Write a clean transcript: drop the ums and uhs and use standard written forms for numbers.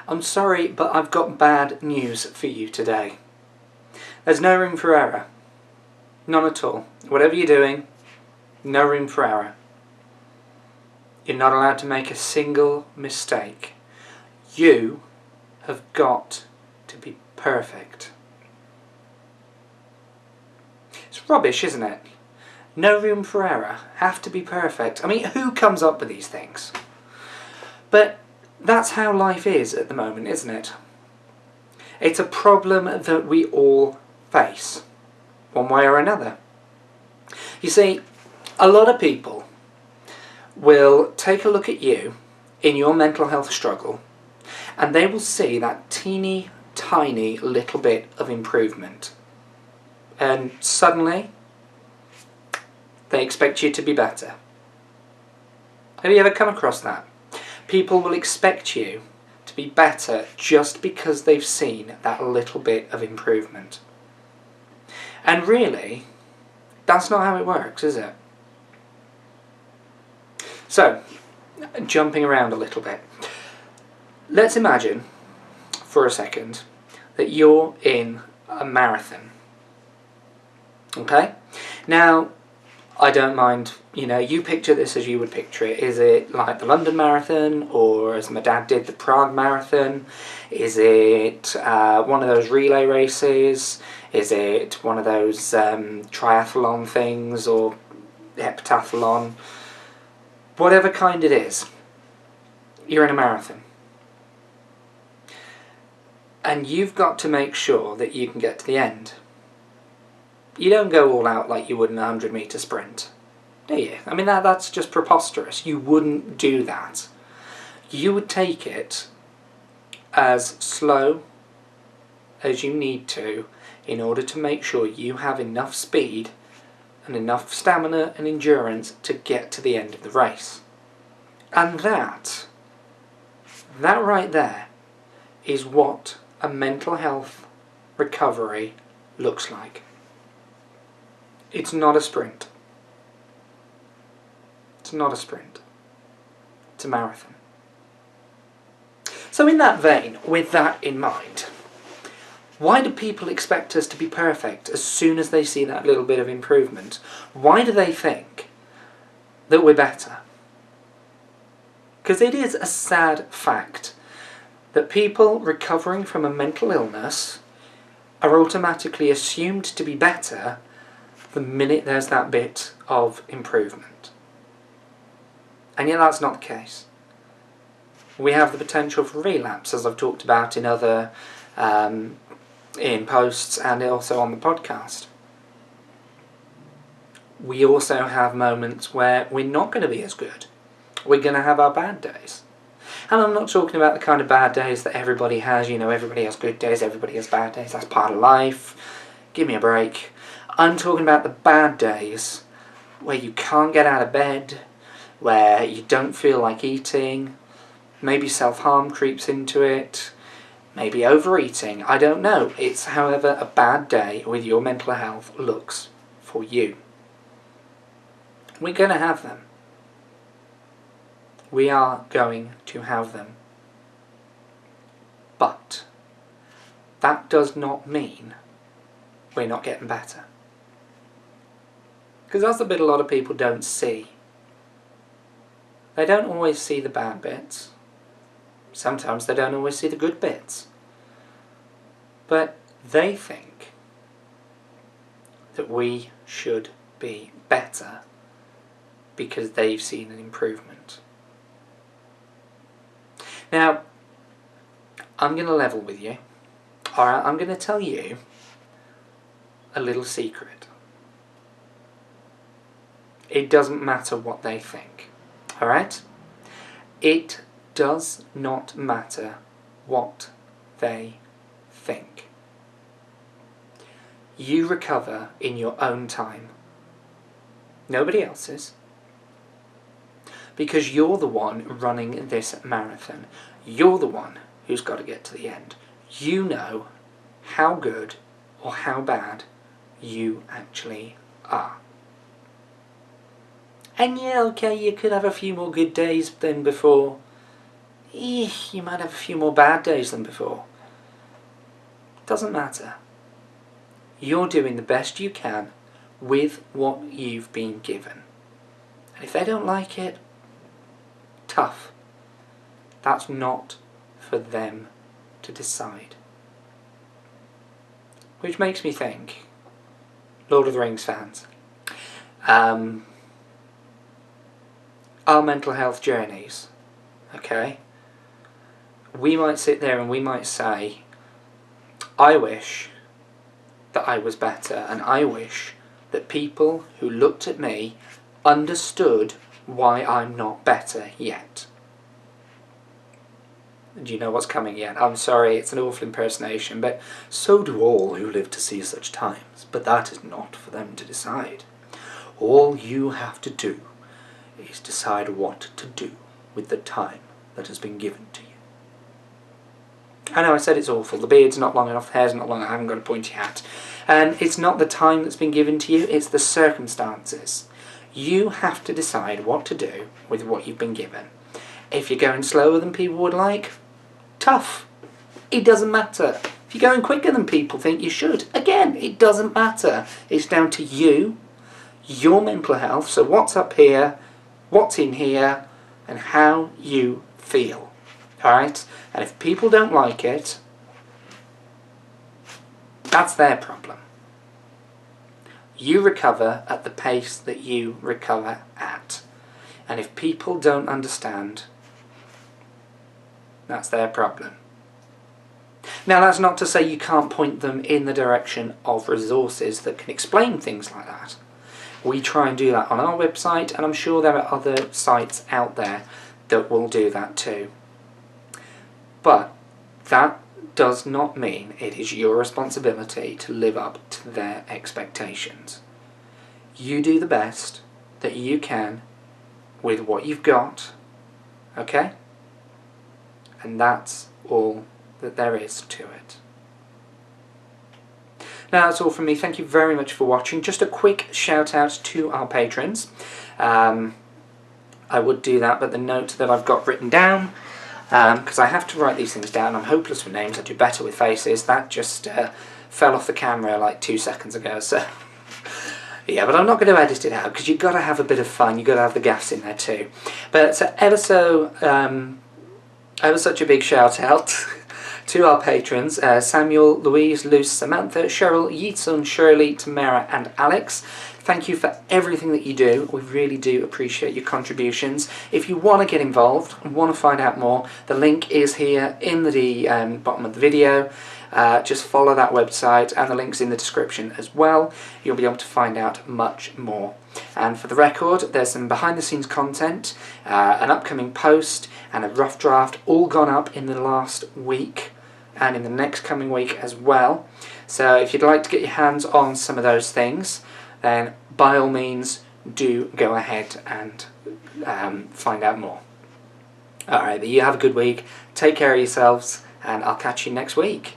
I'm sorry, but I've got bad news for you today. There's no room for error. None at all. Whatever you're doing, no room for error. You're not allowed to make a single mistake. You have got to be perfect. It's rubbish, isn't it? No room for error. Have to be perfect. I mean, who comes up with these things? But that's how life is at the moment, isn't it? It's a problem that we all face, one way or another. You see, a lot of people will take a look at you in your mental health struggle and they will see that teeny tiny little bit of improvement, and suddenly they expect you to be better. Have you ever come across that? People will expect you to be better just because they've seen that little bit of improvement. And really, that's not how it works, is it? So, jumping around a little bit. Let's imagine, for a second, that you're in a marathon. Okay? Now, I don't mind, you picture this as you would picture it. Is it like the London Marathon, or as my dad did, the Prague Marathon? Is it one of those relay races? Is it one of those triathlon things, or heptathlon? Whatever kind it is, you're in a marathon. And you've got to make sure that you can get to the end. You don't go all out like you would in a 100-metre sprint, do you? I mean, that's just preposterous. You wouldn't do that. You would take it as slow as you need to in order to make sure you have enough speed and enough stamina and endurance to get to the end of the race. And that right there is what a mental health recovery looks like. It's not a sprint. It's not a sprint. It's a marathon. So in that vein, with that in mind, why do people expect us to be perfect as soon as they see that little bit of improvement? Why do they think that we're better? Because it is a sad fact that people recovering from a mental illness are automatically assumed to be better the minute there's that bit of improvement. And yet that's not the case. We have the potential for relapse, as I've talked about in other in posts and also on the podcast. We also have moments where we're not going to be as good. We're going to have our bad days. And I'm not talking about the kind of bad days that everybody has. Everybody has good days, everybody has bad days. That's part of life. Give me a break. I'm talking about the bad days where you can't get out of bed, where you don't feel like eating, maybe self-harm creeps into it, maybe overeating, I don't know. It's however a bad day with your mental health looks for you. We're going to have them. We are going to have them. But that does not mean we're not getting better. Because that's the bit a lot of people don't see. They don't always see the bad bits. Sometimes they don't always see the good bits. But they think that we should be better because they've seen an improvement. Now, I'm going to level with you. Alright, I'm going to tell you a little secret. It doesn't matter what they think. Alright? It does not matter what they think. You recover in your own time. Nobody else's. Because you're the one running this marathon. You're the one who's got to get to the end. You know how good or how bad you actually are. And yeah, okay, you could have a few more good days than before. you might have a few more bad days than before. Doesn't matter. You're doing the best you can with what you've been given. And if they don't like it, tough. That's not for them to decide. Which makes me think, Lord of the Rings fans, our mental health journeys, okay? We might sit there and we might say, I wish that I was better, and I wish that people who looked at me understood why I'm not better yet. Do you know what's coming yet? I'm sorry, it's an awful impersonation, but so do all who live to see such times, but that is not for them to decide. All you have to do is decide what to do with the time that has been given to you. I know I said it's awful, the beard's not long enough, the hair's not long enough, I haven't got a pointy hat. And it's not the time that's been given to you, it's the circumstances. You have to decide what to do with what you've been given. If you're going slower than people would like, tough. It doesn't matter. If you're going quicker than people think you should, again, it doesn't matter. It's down to you, your mental health, so what's up here, what's in here, and how you feel. Alright? And if people don't like it, that's their problem. You recover at the pace that you recover at. And if people don't understand, that's their problem. Now, that's not to say you can't point them in the direction of resources that can explain things like that. We try and do that on our website, and I'm sure there are other sites out there that will do that too. But that does not mean it is your responsibility to live up to their expectations. You do the best that you can with what you've got, okay? And that's all that there is to it. Now that's all from me. Thank you very much for watching. Just a quick shout out to our patrons. I would do that, but the note that I've got written down, because I have to write these things down. I'm hopeless with names. I do better with faces. That just fell off the camera like 2 seconds ago, so yeah, but I'm not going to edit it out because you've got to have a bit of fun. You've got to have the gaffs in there too. But ever such a big shout out to our patrons, Samuel, Louise, Luce, Samantha, Cheryl, Yeetsun, Shirley, Tamara and Alex. Thank you for everything that you do. We really do appreciate your contributions. If you want to get involved and want to find out more, the link is here in the bottom of the video. Just follow that website, and the link's in the description as well. You'll be able to find out much more. And for the record, there's some behind the scenes content, an upcoming post and a rough draft all gone up in the last week and in the next coming week as well. So if you'd like to get your hands on some of those things, then by all means do go ahead and find out more. Alright, but you have a good week, take care of yourselves, and I'll catch you next week.